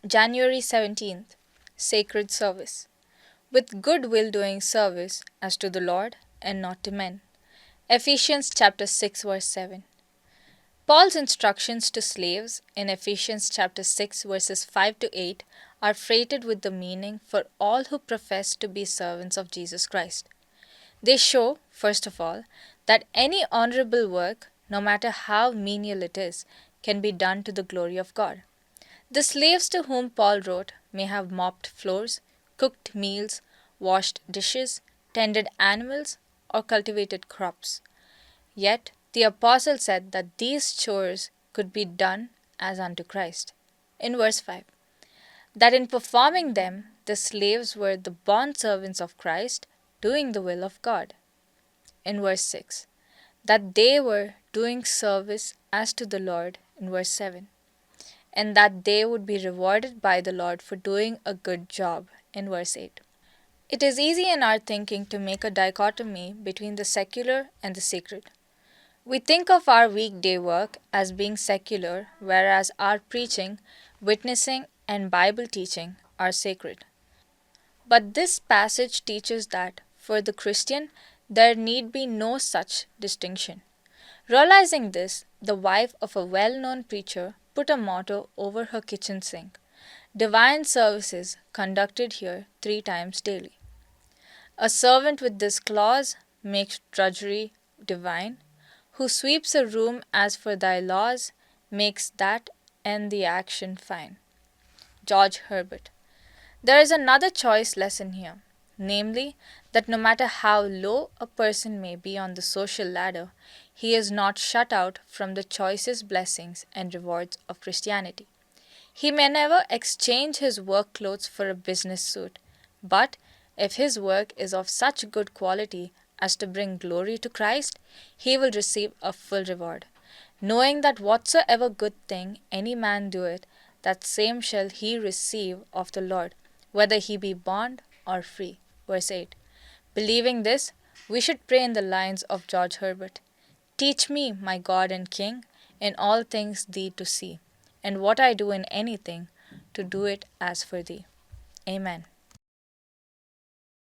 January 17th, Sacred Service. With good will doing service as to the Lord and not to men. Ephesians chapter 6 verse 7. Paul's instructions to slaves in Ephesians chapter 6 verses 5 to 8 are freighted with the meaning for all who profess to be servants of Jesus Christ. They show, first of all, that any honorable work, no matter how menial it is, can be done to the glory of God. The slaves to whom Paul wrote may have mopped floors, cooked meals, washed dishes, tended animals, or cultivated crops. Yet the apostle said that these chores could be done as unto Christ. In verse 5, that in performing them, the slaves were the bondservants of Christ, doing the will of God. In verse 6, that they were doing service as to the Lord, in verse 7, and that they would be rewarded by the Lord for doing a good job, in verse 8. It is easy in our thinking to make a dichotomy between the secular and the sacred. We think of our weekday work as being secular, whereas our preaching, witnessing, and Bible teaching are sacred. But this passage teaches that, for the Christian, there need be no such distinction. Realizing this, the wife of a well known preacher put a motto over her kitchen sink: Divine services conducted here 3 times daily. A servant with this clause makes drudgery divine. Who sweeps a room as for thy laws makes that and the action fine. George Herbert. There is another choice lesson here, namely, that no matter how low a person may be on the social ladder, he is not shut out from the choicest blessings and rewards of Christianity. He may never exchange his work clothes for a business suit, but if his work is of such good quality as to bring glory to Christ, he will receive a full reward, knowing that whatsoever good thing any man doeth, that same shall he receive of the Lord, whether he be bond or free. Verse 8. Believing this, we should pray in the lines of George Herbert: Teach me, my God and King, in all things thee to see, and what I do in anything, to do it as for thee. Amen.